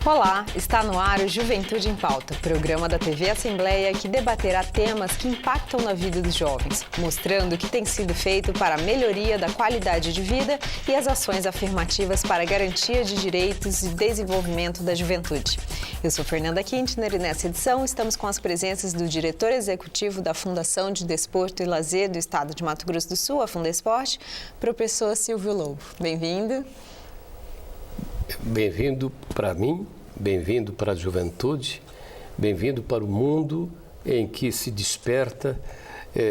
Olá, está no ar o Juventude em Pauta, programa da TV Assembleia que debaterá temas que impactam na vida dos jovens, mostrando o que tem sido feito para a melhoria da qualidade de vida e as ações afirmativas para a garantia de direitos e desenvolvimento da juventude. Eu sou Fernanda Quintner e nessa edição estamos com as presenças do diretor executivo da Fundação de Desporto e Lazer do Estado de Mato Grosso do Sul, a Fundesporte, professor Silvio Lobo. Bem-vindo. Bem-vindo para mim, bem-vindo para a juventude, bem-vindo para o mundo em que se desperta,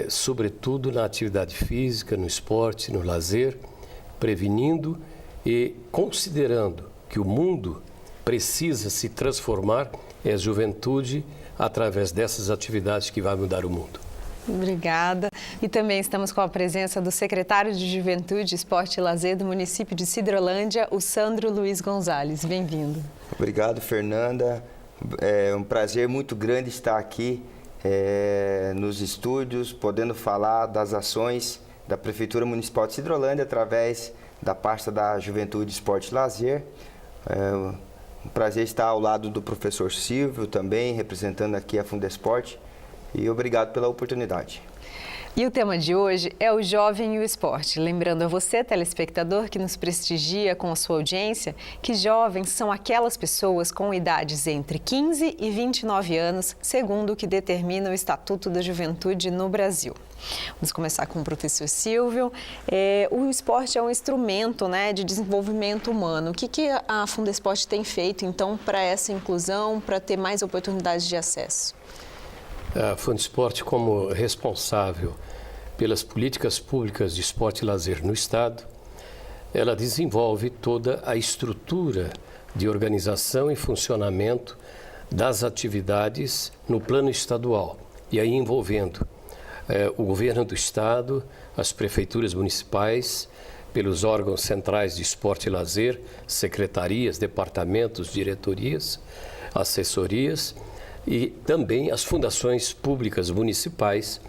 sobretudo na atividade física, no esporte, no lazer, prevenindo e considerando que o mundo precisa se transformar, é a juventude através dessas atividades que vai mudar o mundo. Obrigada. E também estamos com a presença do secretário de Juventude, Esporte e Lazer do município de Sidrolândia, o Sandro Luiz Gonzalez. Bem-vindo. Obrigado, Fernanda. É um prazer muito grande estar aqui nos estúdios, podendo falar das ações da Prefeitura Municipal de Sidrolândia através da pasta da Juventude, Esporte e Lazer. É um prazer estar ao lado do professor Silvio também, representando aqui a Fundesporte. E obrigado pela oportunidade. E o tema de hoje é o jovem e o esporte. Lembrando a você, telespectador, que nos prestigia com a sua audiência, que jovens são aquelas pessoas com idades entre 15 e 29 anos, segundo o que determina o Estatuto da Juventude no Brasil. Vamos começar com o professor Silvio. O esporte é um instrumento, de desenvolvimento humano. O que a Fundesporte tem feito, então, para essa inclusão, para ter mais oportunidades de acesso? A Fundesporte, como responsável pelas políticas públicas de esporte e lazer no Estado, ela desenvolve toda a estrutura de organização e funcionamento das atividades no plano estadual, e aí envolvendo o governo do Estado, as prefeituras municipais, pelos órgãos centrais de esporte e lazer, secretarias, departamentos, diretorias, assessorias, e também as fundações públicas municipais,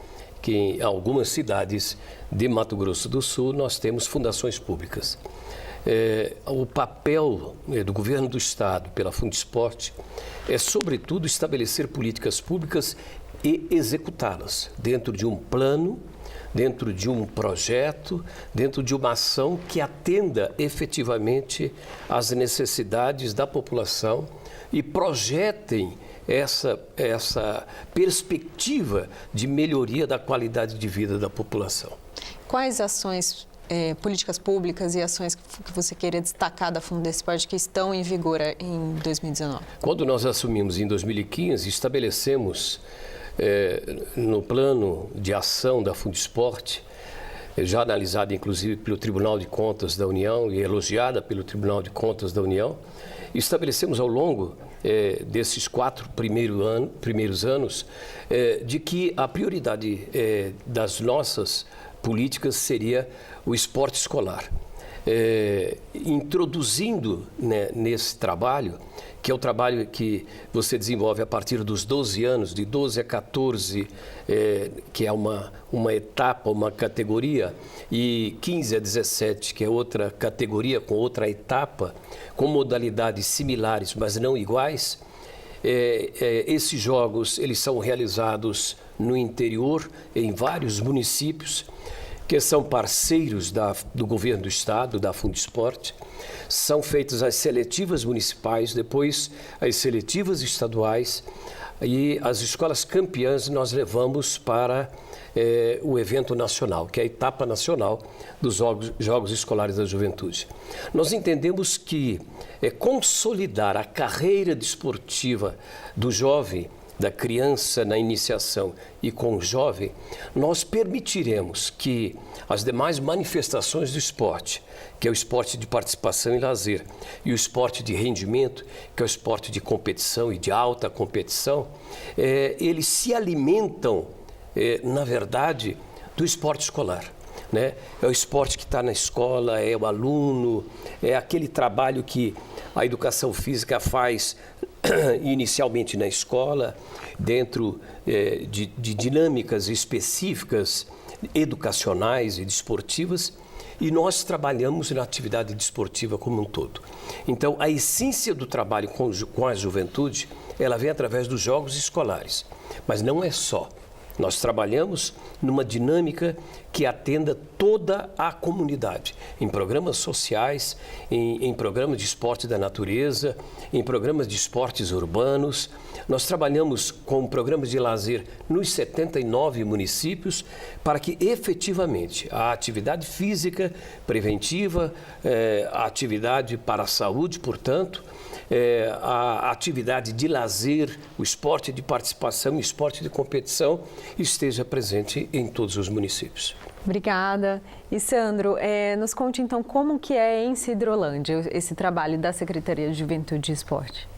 que em algumas cidades de Mato Grosso do Sul nós temos fundações públicas. O papel do governo do Estado pela Fundesporte é, sobretudo, estabelecer políticas públicas e executá-las dentro de um plano, dentro de um projeto, dentro de uma ação que atenda efetivamente às necessidades da população e projetem essa perspectiva de melhoria da qualidade de vida da população. Quais ações, políticas públicas e ações que você queria destacar da Fundesporte que estão em vigor em 2019? Quando nós assumimos em 2015, estabelecemos no plano de ação da Fundesporte, já analisada inclusive pelo Tribunal de Contas da União e elogiada pelo Tribunal de Contas da União, estabelecemos ao longo desses 4 primeiros anos de que a prioridade das nossas políticas seria o esporte escolar. Introduzindo nesse trabalho, que é o trabalho que você desenvolve a partir dos 12 anos, de 12 a 14, que é uma etapa, uma categoria, e 15 a 17, que é outra categoria com outra etapa, com modalidades similares, mas não iguais. Esses jogos eles são realizados no interior, em vários municípios, que são parceiros do governo do Estado, da Fundesporte. São feitas as seletivas municipais, depois as seletivas estaduais, e as escolas campeãs nós levamos para o evento nacional, que é a etapa nacional dos Jogos Escolares da Juventude. Nós entendemos que consolidar a carreira desportiva do jovem, da criança na iniciação e com o jovem, nós permitiremos que as demais manifestações do esporte, que é o esporte de participação e lazer, e o esporte de rendimento, que é o esporte de competição e de alta competição, eles se alimentam, na verdade, do esporte escolar. É o esporte que está na escola, é o aluno, é aquele trabalho que a educação física faz inicialmente na escola, dentro de dinâmicas específicas educacionais e desportivas, e nós trabalhamos na atividade desportiva como um todo. Então, a essência do trabalho com a juventude, ela vem através dos jogos escolares, mas não é só. Nós trabalhamos numa dinâmica que atenda toda a comunidade, em programas sociais, em programas de esporte da natureza, em programas de esportes urbanos. Nós trabalhamos com programas de lazer nos 79 municípios para que efetivamente a atividade física preventiva, a atividade para a saúde, portanto, a atividade de lazer, o esporte de participação, o esporte de competição esteja presente em todos os municípios. Obrigada. E Sandro, nos conte então como que é em Sidrolândia esse trabalho da Secretaria de Juventude e Esporte.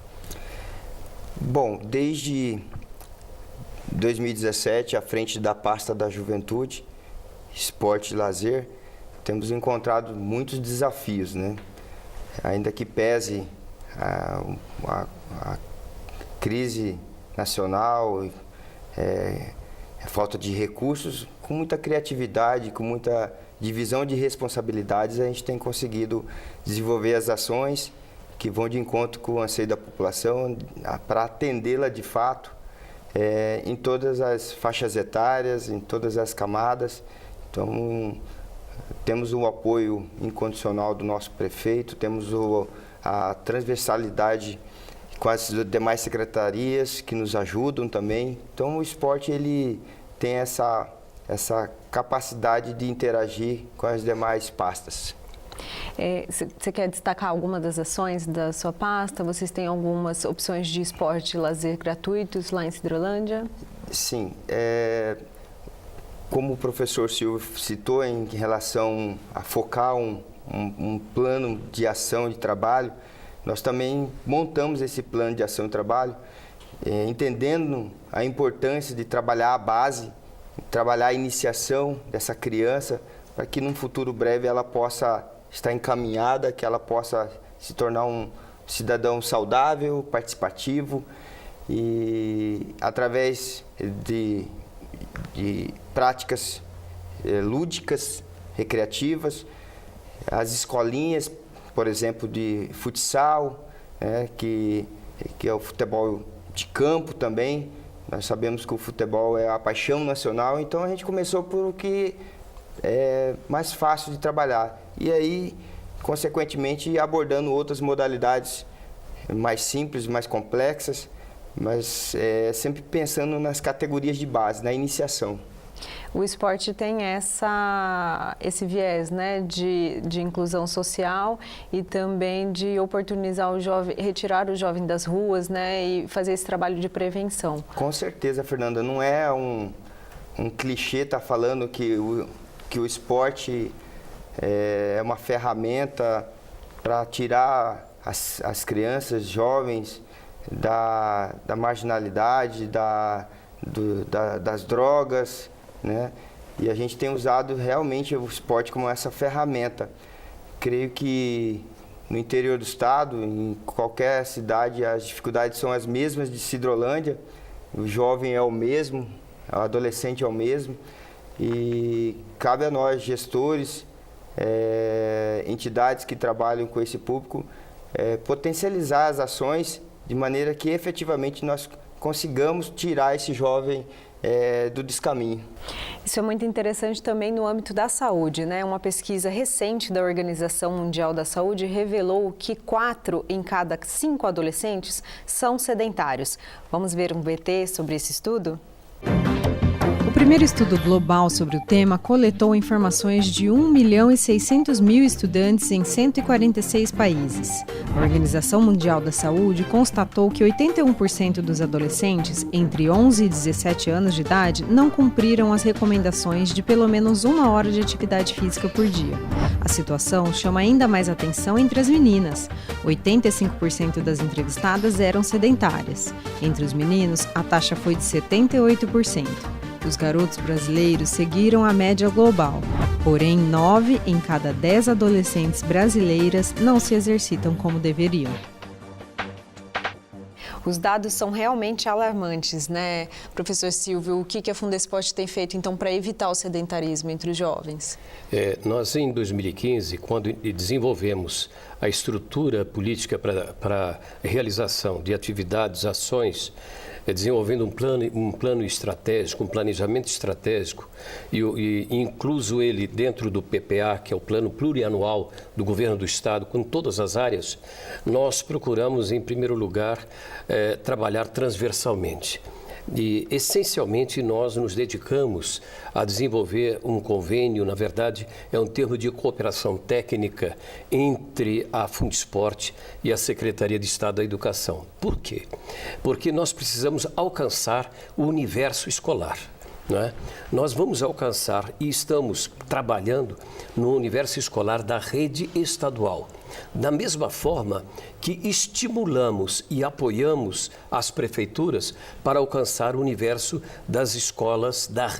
Bom, desde 2017, à frente da pasta da Juventude, Esporte e Lazer, temos encontrado muitos desafios, né? Ainda que pese a crise nacional, a falta de recursos, com muita criatividade, com muita divisão de responsabilidades, a gente tem conseguido desenvolver as ações que vão de encontro com o anseio da população para atendê-la de fato em todas as faixas etárias, em todas as camadas. Então, temos o apoio incondicional do nosso prefeito, temos a transversalidade com as demais secretarias que nos ajudam também. Então, o esporte ele tem essa capacidade de interagir com as demais pastas. Você quer destacar alguma das ações da sua pasta? Vocês têm algumas opções de esporte e lazer gratuitos lá em Sidrolândia? Sim. Como o professor Silvio citou em relação a focar um plano de ação de trabalho, nós também montamos esse plano de ação de trabalho, entendendo a importância de trabalhar a base, trabalhar a iniciação dessa criança, para que num futuro breve ela possa estar encaminhada, que ela possa se tornar um cidadão saudável, participativo e através de práticas lúdicas, recreativas, as escolinhas, por exemplo, de futsal, que é o futebol de campo também. Nós sabemos que o futebol é a paixão nacional, então a gente começou por o que é mais fácil de trabalhar. E aí, consequentemente, abordando outras modalidades mais simples, mais complexas, mas sempre pensando nas categorias de base, na iniciação. O esporte tem esse viés, né, de inclusão social e também de oportunizar o jovem, retirar o jovem das ruas, né, e fazer esse trabalho de prevenção. Com certeza, Fernanda, não é um clichê estar falando que o esporte é uma ferramenta para tirar as crianças, jovens da marginalidade, das drogas, né? E a gente tem usado realmente o esporte como essa ferramenta. Creio que no interior do estado, em qualquer cidade, as dificuldades são as mesmas de Sidrolândia. O jovem é o mesmo, o adolescente é o mesmo. E cabe a nós, gestores, entidades que trabalham com esse público, potencializar as ações de maneira que efetivamente nós consigamos tirar esse jovem do descaminho. Isso é muito interessante também no âmbito da saúde, né? Uma pesquisa recente da Organização Mundial da Saúde revelou que 4 em cada 5 adolescentes são sedentários. Vamos ver um VT sobre esse estudo? O primeiro estudo global sobre o tema coletou informações de 1.600.000 estudantes em 146 países. A Organização Mundial da Saúde constatou que 81% dos adolescentes entre 11 e 17 anos de idade não cumpriram as recomendações de pelo menos 1 hora de atividade física por dia. A situação chama ainda mais atenção entre as meninas. 85% das entrevistadas eram sedentárias. Entre os meninos, a taxa foi de 78%. Os garotos brasileiros seguiram a média global, porém 9 em cada 10 adolescentes brasileiras não se exercitam como deveriam. Os dados são realmente alarmantes, né? Professor Silvio, o que a Fundesport tem feito, então, para evitar o sedentarismo entre os jovens? Nós, em 2015, quando desenvolvemos a estrutura política para a realização de atividades, ações, desenvolvendo um plano estratégico, um planejamento estratégico, e incluso ele dentro do PPA, que é o Plano Plurianual do Governo do Estado, com todas as áreas, nós procuramos, em primeiro lugar, trabalhar transversalmente. E, essencialmente, nós nos dedicamos a desenvolver um convênio, na verdade, é um termo de cooperação técnica entre a Fundesport e a Secretaria de Estado da Educação. Por quê? Porque nós precisamos alcançar o universo escolar. Né? Nós vamos alcançar e estamos trabalhando no universo escolar da rede estadual. Da mesma forma que estimulamos e apoiamos as prefeituras para alcançar o universo das escolas das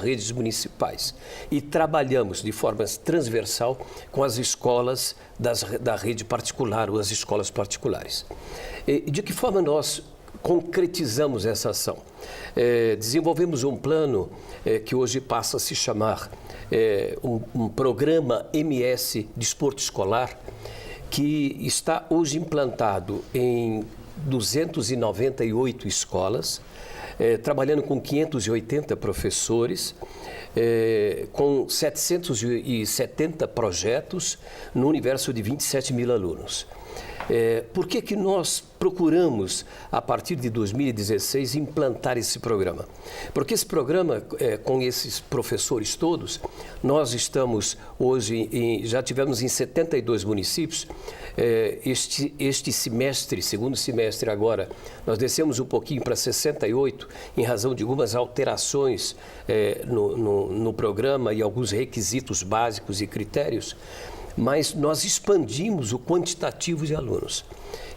redes municipais. E trabalhamos de forma transversal com as escolas da rede particular ou as escolas particulares. De que forma nós concretizamos essa ação? Desenvolvemos um plano que hoje passa a se chamar um programa MS Desporto Escolar, que está hoje implantado em 298 escolas, trabalhando com 580 professores, com 770 projetos no universo de 27 mil alunos. Por que nós procuramos, a partir de 2016, implantar esse programa? Porque esse programa, com esses professores todos, nós estamos hoje, já tivemos em 72 municípios, este semestre, segundo semestre agora, nós descemos um pouquinho para 68, em razão de algumas alterações no programa e alguns requisitos básicos e critérios, mas nós expandimos o quantitativo de alunos.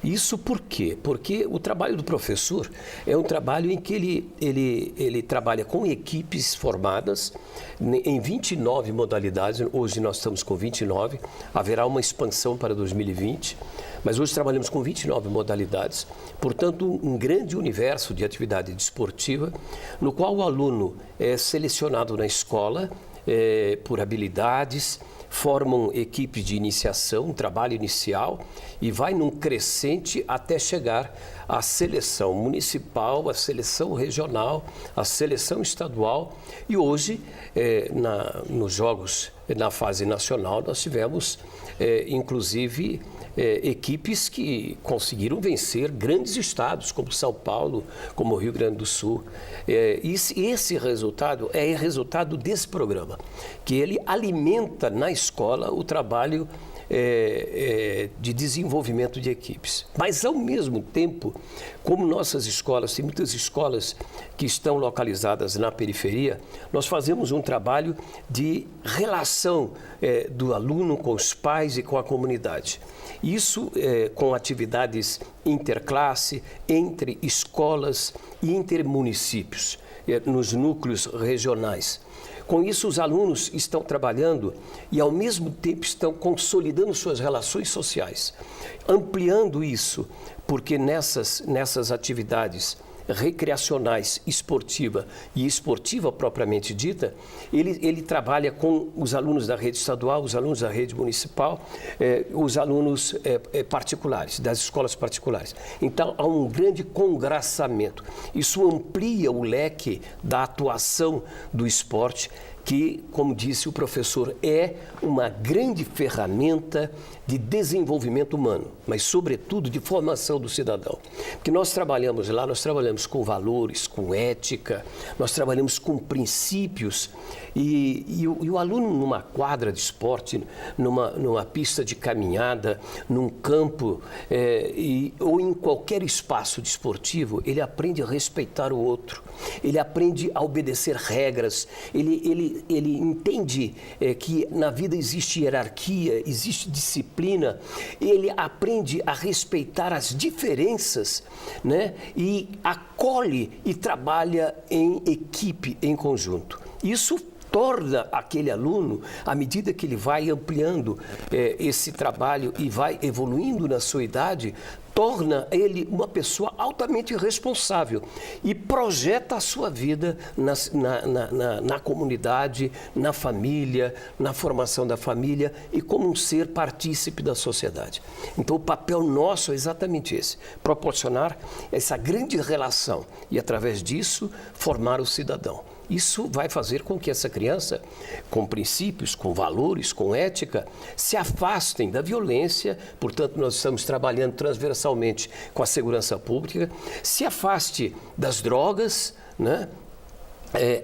Isso por quê? Porque o trabalho do professor é um trabalho em que ele trabalha com equipes formadas em 29 modalidades. Hoje nós estamos com 29, haverá uma expansão para 2020, mas hoje trabalhamos com 29 modalidades. Portanto, um grande universo de atividade desportiva, no qual o aluno é selecionado na escola por habilidades, formam equipes de iniciação, um trabalho inicial, e vai num crescente até chegar à seleção municipal, à seleção regional, à seleção estadual. E hoje, nos jogos na fase nacional, nós tivemos, inclusive, equipes que conseguiram vencer grandes estados, como São Paulo, como Rio Grande do Sul. Esse resultado é resultado desse programa, que ele alimenta na escola o trabalho de desenvolvimento de equipes. Mas, ao mesmo tempo, como nossas escolas, tem muitas escolas que estão localizadas na periferia, nós fazemos um trabalho de relação do aluno com os pais e com a comunidade. Isso com atividades interclasse, entre escolas e intermunicípios, nos núcleos regionais. Com isso, os alunos estão trabalhando e, ao mesmo tempo, estão consolidando suas relações sociais, ampliando isso, porque nessas atividades recreacionais, esportiva e esportiva propriamente dita, ele trabalha com os alunos da rede estadual, os alunos da rede municipal, os alunos particulares, das escolas particulares. Então, há um grande congraçamento. Isso amplia o leque da atuação do esporte, que, como disse o professor, é uma grande ferramenta de desenvolvimento humano, mas, sobretudo, de formação do cidadão. Porque nós trabalhamos lá, nós trabalhamos com valores, com ética, nós trabalhamos com princípios, e o aluno numa quadra de esporte, numa pista de caminhada, num campo ou em qualquer espaço desportivo, ele aprende a respeitar o outro, ele aprende a obedecer regras, ele entende que na vida existe hierarquia, existe disciplina, ele aprende a respeitar as diferenças, né? E acolhe e trabalha em equipe, em conjunto. Isso torna aquele aluno, à medida que ele vai ampliando esse trabalho e vai evoluindo na sua idade, torna ele uma pessoa altamente responsável e projeta a sua vida na comunidade, na família, na formação da família e como um ser partícipe da sociedade. Então, o papel nosso é exatamente esse, proporcionar essa grande relação e, através disso, formar o cidadão. Isso vai fazer com que essa criança, com princípios, com valores, com ética, se afastem da violência. Portanto, nós estamos trabalhando transversalmente com a segurança pública, se afaste das drogas, né?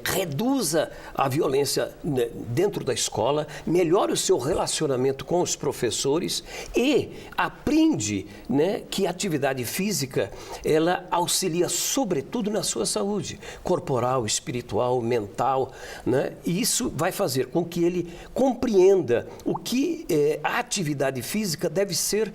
Reduza a violência dentro da escola, melhore o seu relacionamento com os professores e aprende, né, que a atividade física ela auxilia sobretudo na sua saúde corporal, espiritual, mental, né? E isso vai fazer com que ele compreenda o que a atividade física deve ser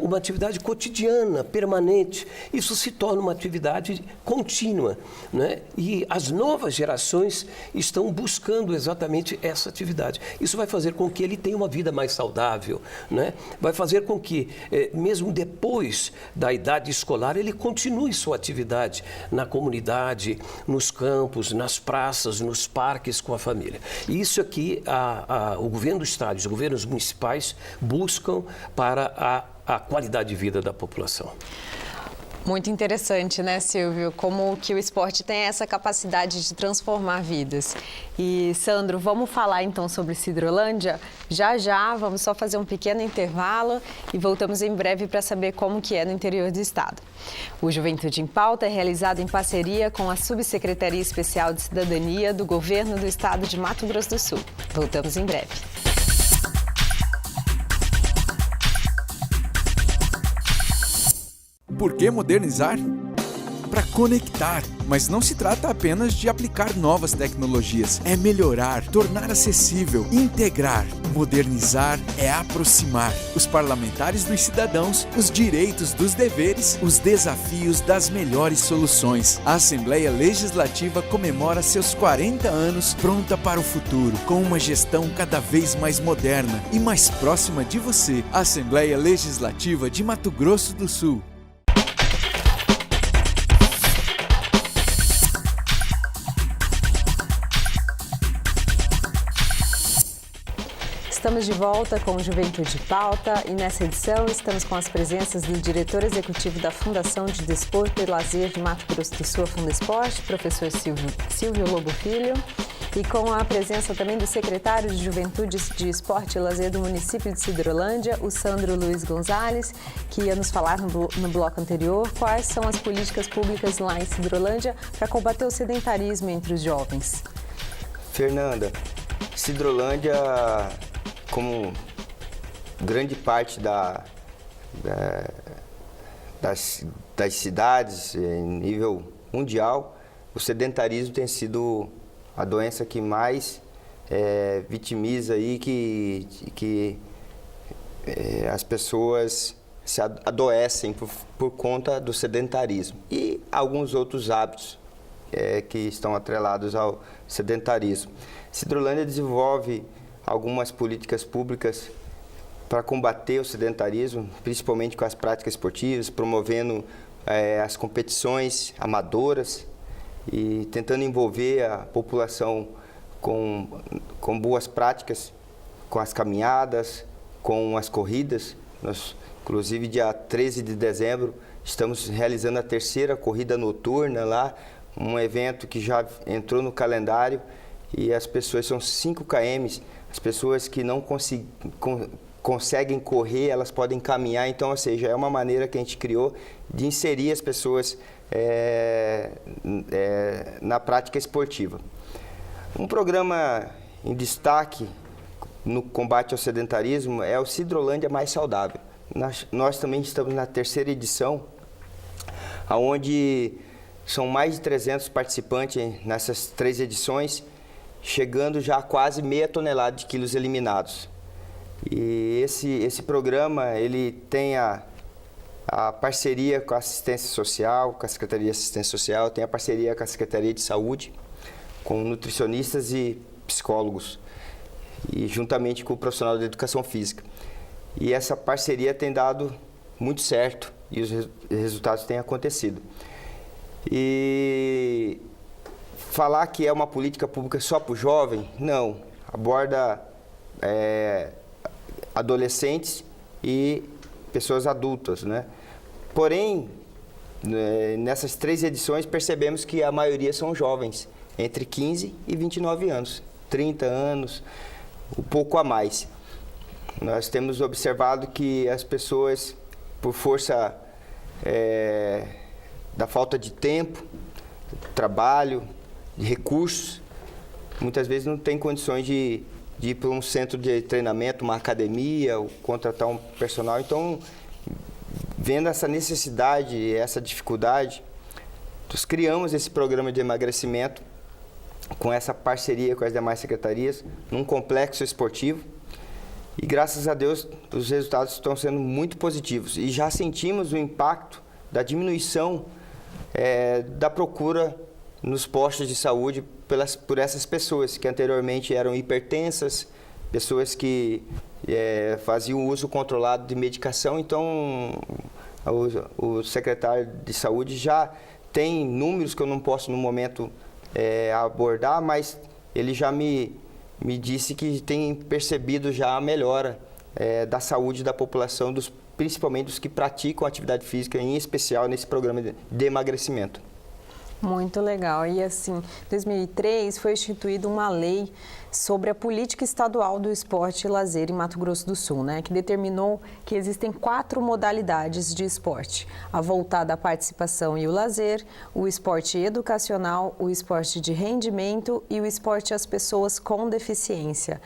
uma atividade cotidiana, permanente. Isso se torna uma atividade contínua, né? E as novas gerações estão buscando exatamente essa atividade. Isso vai fazer com que ele tenha uma vida mais saudável, né? Vai fazer com que, mesmo depois da idade escolar, ele continue sua atividade na comunidade, nos campos, nas praças, nos parques com a família. E isso aqui o governo do estado, os governos municipais buscam para a qualidade de vida da população. Muito interessante, né, Silvio? Como que o esporte tem essa capacidade de transformar vidas. E, Sandro, vamos falar então sobre Sidrolândia? Já, vamos só fazer um pequeno intervalo e voltamos em breve para saber como que é no interior do estado. O Juventude em Pauta é realizado em parceria com a Subsecretaria Especial de Cidadania do Governo do Estado de Mato Grosso do Sul. Voltamos em breve. Por que modernizar? Para conectar, mas não se trata apenas de aplicar novas tecnologias, é melhorar, tornar acessível, integrar. Modernizar é aproximar os parlamentares dos cidadãos, os direitos dos deveres, os desafios das melhores soluções. A Assembleia Legislativa comemora seus 40 anos pronta para o futuro, com uma gestão cada vez mais moderna e mais próxima de você. Assembleia Legislativa de Mato Grosso do Sul. Estamos de volta com o Juventude em Pauta e nessa edição estamos com as presenças do diretor executivo da Fundação de Desporto e Lazer de Mato Grosso do Sul, a Fundesporte, professor Silvio Lobo Filho, e com a presença também do secretário de Juventude de Esporte e Lazer do município de Sidrolândia, o Sandro Luiz Gonzalez, que ia nos falar no bloco anterior quais são as políticas públicas lá em Sidrolândia para combater o sedentarismo entre os jovens. Fernanda, Sidrolândia, como grande parte das cidades em nível mundial, o sedentarismo tem sido a doença que mais vitimiza aí, que as pessoas se adoecem por conta do sedentarismo e alguns outros hábitos que estão atrelados ao sedentarismo. Sidrolândia desenvolve algumas políticas públicas para combater o sedentarismo, principalmente com as práticas esportivas, promovendo as competições amadoras e tentando envolver a população com boas práticas, com as caminhadas, com as corridas. Nós, inclusive, dia 13 de dezembro, estamos realizando a 3ª corrida noturna lá, um evento que já entrou no calendário e as pessoas, são 5 km, as pessoas que não conseguem correr, elas podem caminhar, então, ou seja, é uma maneira que a gente criou de inserir as pessoas na prática esportiva. Um programa em destaque no combate ao sedentarismo é o Sidrolândia Mais Saudável. Nós também estamos na 3ª edição, onde são mais de 300 participantes nessas 3 edições, chegando já a quase meia tonelada de quilos eliminados. E esse programa, ele tem a parceria com a assistência social, com a Secretaria de Assistência Social, tem a parceria com a Secretaria de Saúde, com nutricionistas e psicólogos, e juntamente com o profissional da educação física. E essa parceria tem dado muito certo e os resultados têm acontecido. E falar que é uma política pública só para o jovem, não. Aborda adolescentes e pessoas adultas, né? Porém, nessas 3 edições percebemos que a maioria são jovens, entre 15 e 29 anos, 30 anos, um pouco a mais. Nós temos observado que as pessoas, por força da falta de tempo, trabalho, de recursos, muitas vezes não têm condições de ir para um centro de treinamento, uma academia, ou contratar um personal. Então, vendo essa necessidade, essa dificuldade, nós criamos esse programa de emagrecimento com essa parceria com as demais secretarias, num complexo esportivo. E graças a Deus, os resultados estão sendo muito positivos. E já sentimos o impacto da diminuição da procura nos postos de saúde por essas pessoas que anteriormente eram hipertensas, pessoas que faziam uso controlado de medicação. Então, o secretário de saúde já tem números que eu não posso no momento abordar, mas ele já me disse que tem percebido já a melhora da saúde da população, principalmente dos que praticam atividade física, em especial nesse programa de emagrecimento. Muito legal. E assim, em 2003 foi instituída uma lei sobre a política estadual do esporte e lazer em Mato Grosso do Sul, né, que determinou que existem 4 modalidades de esporte: a voltada à participação e o lazer, o esporte educacional, o esporte de rendimento e o esporte às pessoas com deficiência.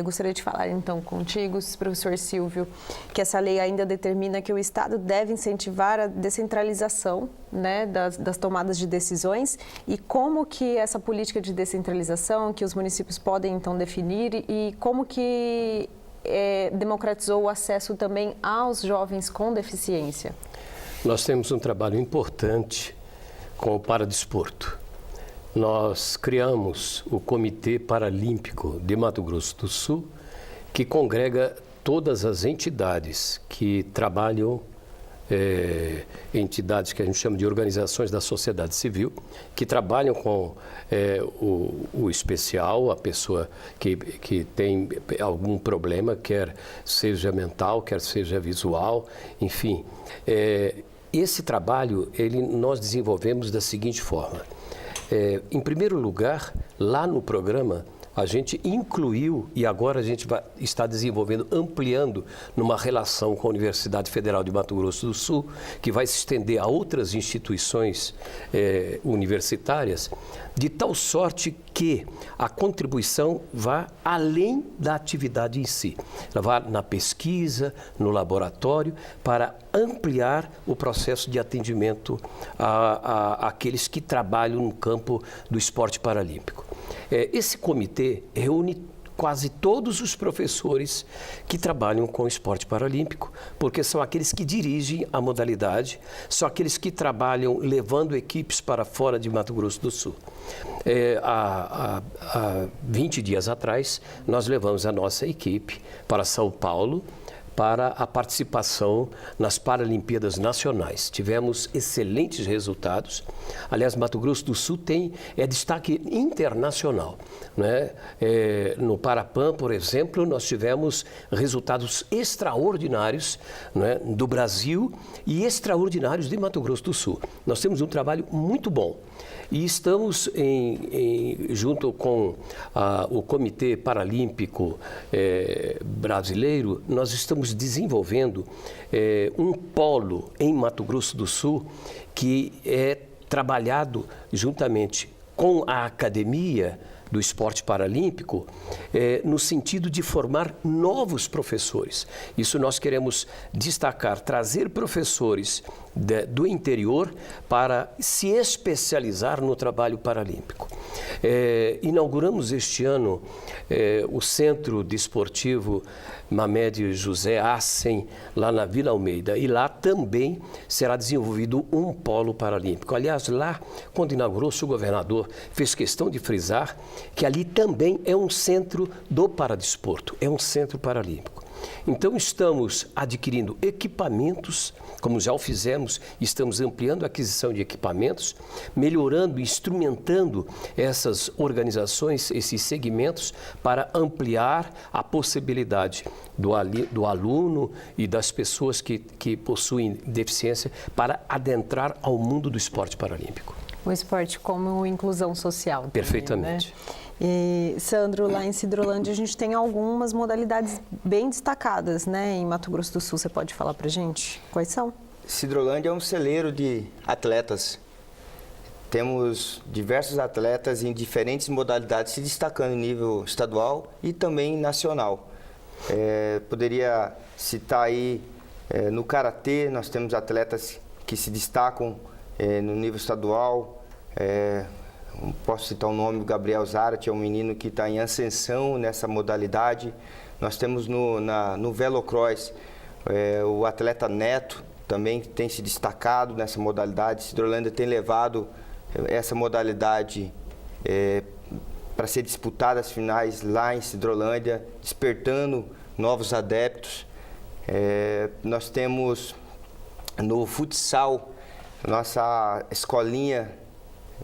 Gostaria de falar então contigo, professor Silvio, que essa lei ainda determina que o Estado deve incentivar a descentralização, né, das tomadas de decisões, e como que essa política de descentralização que os municípios podem então definir e como que democratizou o acesso também aos jovens com deficiência. Nós temos um trabalho importante com o Paradesporto. Nós criamos o Comitê Paralímpico de Mato Grosso do Sul, que congrega todas as entidades que trabalham, entidades que a gente chama de organizações da sociedade civil, que trabalham com o especial, a pessoa que tem algum problema, quer seja mental, quer seja visual, enfim. Esse trabalho nós desenvolvemos da seguinte forma. Em primeiro lugar, lá no programa, a gente incluiu, e agora a gente está desenvolvendo, ampliando numa relação com a Universidade Federal de Mato Grosso do Sul, que vai se estender a outras instituições universitárias, de tal sorte que a contribuição vá além da atividade em si. Ela vá na pesquisa, no laboratório, para ampliar o processo de atendimento àqueles que trabalham no campo do esporte paralímpico. Esse comitê reúne quase todos os professores que trabalham com o esporte paralímpico, porque são aqueles que dirigem a modalidade, são aqueles que trabalham levando equipes para fora de Mato Grosso do Sul. Há 20 dias atrás, nós levamos a nossa equipe para São Paulo, para a participação nas Paralimpíadas Nacionais. Tivemos excelentes resultados. Aliás, Mato Grosso do Sul tem destaque internacional, né? No Parapan, por exemplo, nós tivemos resultados extraordinários, né, do Brasil e extraordinários de Mato Grosso do Sul. Nós temos um trabalho muito bom. E estamos, junto com o Comitê Paralímpico Brasileiro, nós estamos desenvolvendo um polo em Mato Grosso do Sul que é trabalhado juntamente com a academia do esporte paralímpico, no sentido de formar novos professores. Isso nós queremos destacar, trazer professores do interior para se especializar no trabalho paralímpico. Inauguramos este ano o Centro Desportivo Mamed José Assem, lá na Vila Almeida, e lá também será desenvolvido um polo paralímpico. Aliás, lá, quando inaugurou-se, o governador fez questão de frisar que ali também é um centro do paradesporto, é um centro paralímpico. Então, estamos adquirindo equipamentos, como já o fizemos, estamos ampliando a aquisição de equipamentos, melhorando, instrumentando essas organizações, esses segmentos, para ampliar a possibilidade do aluno e das pessoas que possuem deficiência para adentrar ao mundo do esporte paralímpico. O esporte como inclusão social. Perfeitamente. Também, né? E, Sandro, lá em Sidrolândia a gente tem algumas modalidades bem destacadas, né? Em Mato Grosso do Sul, você pode falar pra gente quais são? Sidrolândia é um celeiro de atletas. Temos diversos atletas em diferentes modalidades se destacando em nível estadual e também nacional. Poderia citar aí no karatê, nós temos atletas que se destacam no nível estadual. Posso citar o nome do Gabriel Zarate, é um menino que está em ascensão nessa modalidade. Nós temos no velocross o atleta Neto, também tem se destacado nessa modalidade. Sidrolândia tem levado essa modalidade para ser disputada as finais lá em Sidrolândia, despertando novos adeptos. Nós temos no futsal, nossa escolinha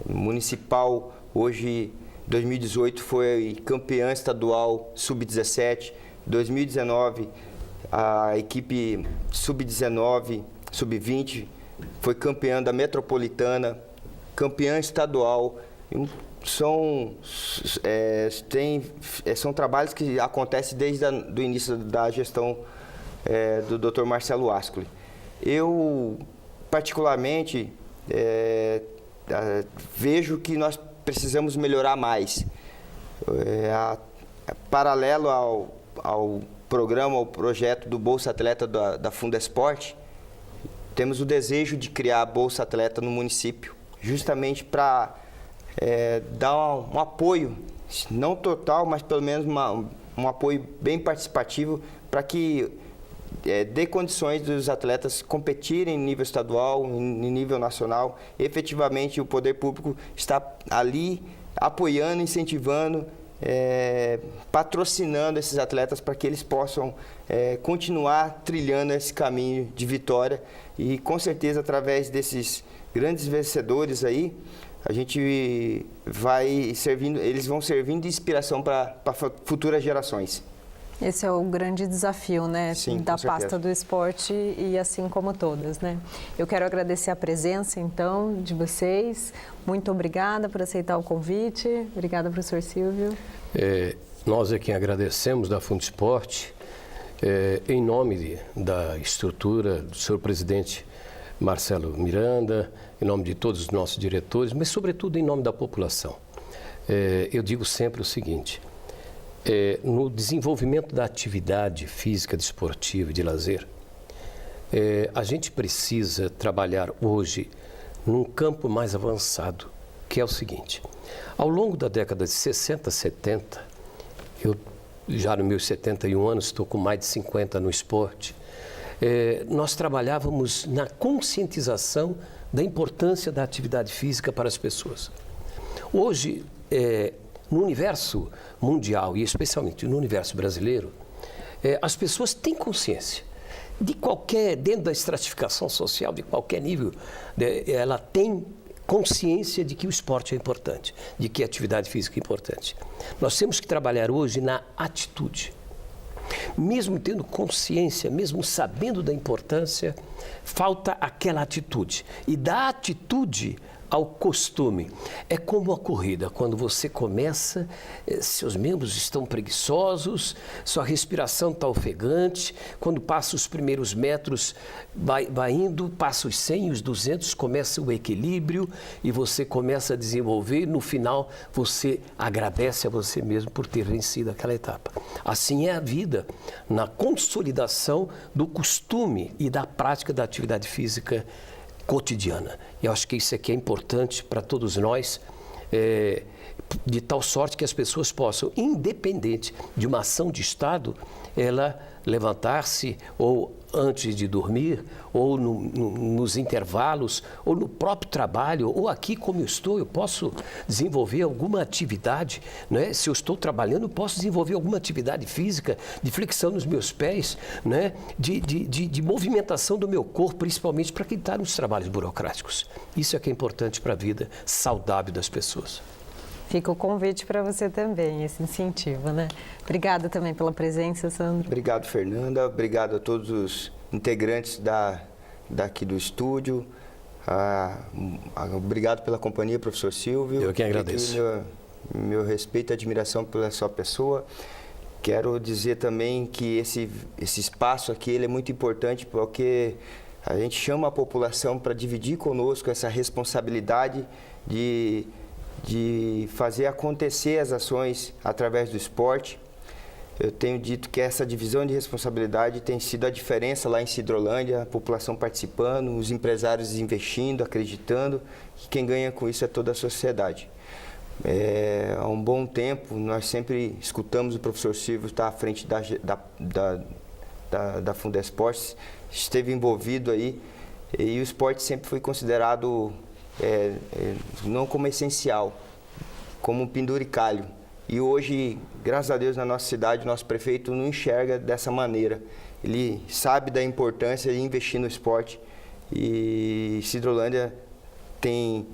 municipal, hoje, 2018, foi campeã estadual sub-17. 2019, a equipe sub-19, sub-20, foi campeã da Metropolitana, campeã estadual. São trabalhos que acontecem desde o início da gestão do Dr. Marcelo Ascoli. Eu, particularmente, vejo que nós precisamos melhorar mais. Paralelo ao programa, ao projeto do Bolsa Atleta da Fundesporte, temos o desejo de criar a Bolsa Atleta no município, justamente para dar um apoio, não total, mas pelo menos um apoio bem participativo, para que dê condições dos atletas competirem em nível estadual, em nível nacional. Efetivamente, o poder público está ali apoiando, incentivando, patrocinando esses atletas para que eles possam continuar trilhando esse caminho de vitória. E, com certeza, através desses grandes vencedores aí, a gente vai servindo, eles vão servindo de inspiração para futuras gerações. Esse é o grande desafio, né? Sim, da pasta do esporte e assim como todas, né? Eu quero agradecer a presença, então, de vocês. Muito obrigada por aceitar o convite. Obrigada, professor Silvio. Nós é quem agradecemos da Fundesporte, em nome da estrutura do senhor presidente Marcelo Miranda, em nome de todos os nossos diretores, mas, sobretudo, em nome da população. Eu digo sempre o seguinte: no desenvolvimento da atividade física, desportiva e de lazer, a gente precisa trabalhar hoje num campo mais avançado, que é o seguinte: ao longo da década de 60, 70, eu já nos meus 71 anos, estou com mais de 50 no esporte, nós trabalhávamos na conscientização da importância da atividade física para as pessoas. Hoje, no universo mundial e especialmente no universo brasileiro, as pessoas têm consciência dentro da estratificação social, de qualquer nível, ela tem consciência de que o esporte é importante, de que a atividade física é importante. Nós temos que trabalhar hoje na atitude. Mesmo tendo consciência, mesmo sabendo da importância, falta aquela atitude. E da atitude ao costume. É como a corrida, quando você começa, seus membros estão preguiçosos, sua respiração está ofegante, quando passa os primeiros metros, vai indo, passa os 100, os 200, começa o equilíbrio e você começa a desenvolver, no final você agradece a você mesmo por ter vencido aquela etapa. Assim é a vida, na consolidação do costume e da prática da atividade física cotidiana. Eu acho que isso aqui é importante para todos nós, de tal sorte que as pessoas possam, independente de uma ação de Estado, ela levantar-se ou antes de dormir, ou nos intervalos, ou no próprio trabalho, ou aqui como eu estou, eu posso desenvolver alguma atividade, né? Se eu estou trabalhando, eu posso desenvolver alguma atividade física, de flexão nos meus pés, né? de movimentação do meu corpo, principalmente para quem está nos trabalhos burocráticos. Isso é que é importante para a vida saudável das pessoas. Fica o convite para você também, esse incentivo, né? Obrigada também pela presença, Sandro. Obrigado, Fernanda. Obrigado a todos os integrantes daqui do estúdio. Obrigado pela companhia, professor Silvio. Eu que agradeço. Meu respeito e admiração pela sua pessoa. Quero dizer também que esse espaço aqui ele é muito importante porque a gente chama a população para dividir conosco essa responsabilidade de fazer acontecer as ações através do esporte. Eu tenho dito que essa divisão de responsabilidade tem sido a diferença lá em Sidrolândia, a população participando, os empresários investindo, acreditando, que quem ganha com isso é toda a sociedade. Há um bom tempo, nós sempre escutamos o professor Silvio estar à frente da Fundesportes, esteve envolvido aí, e o esporte sempre foi considerado não como essencial, como um penduricalho. E hoje, graças a Deus, na nossa cidade, o nosso prefeito não enxerga dessa maneira. Ele sabe da importância de investir no esporte e Sidrolândia tem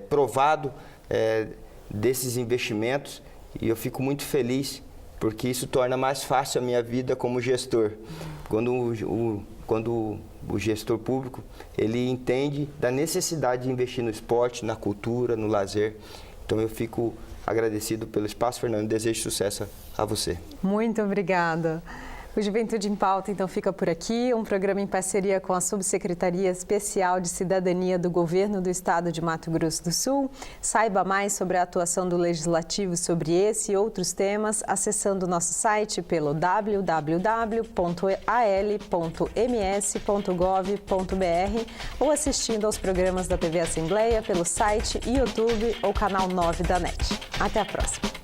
provado desses investimentos e eu fico muito feliz porque isso torna mais fácil a minha vida como gestor. Quando o gestor público, ele entende da necessidade de investir no esporte, na cultura, no lazer. Então eu fico agradecido pelo espaço, Fernando, desejo sucesso a você. Muito obrigada. O Juventude em Pauta, então, fica por aqui, um programa em parceria com a Subsecretaria Especial de Cidadania do Governo do Estado de Mato Grosso do Sul. Saiba mais sobre a atuação do Legislativo sobre esse e outros temas acessando o nosso site pelo www.al.ms.gov.br ou assistindo aos programas da TV Assembleia pelo site, YouTube ou canal 9 da NET. Até a próxima!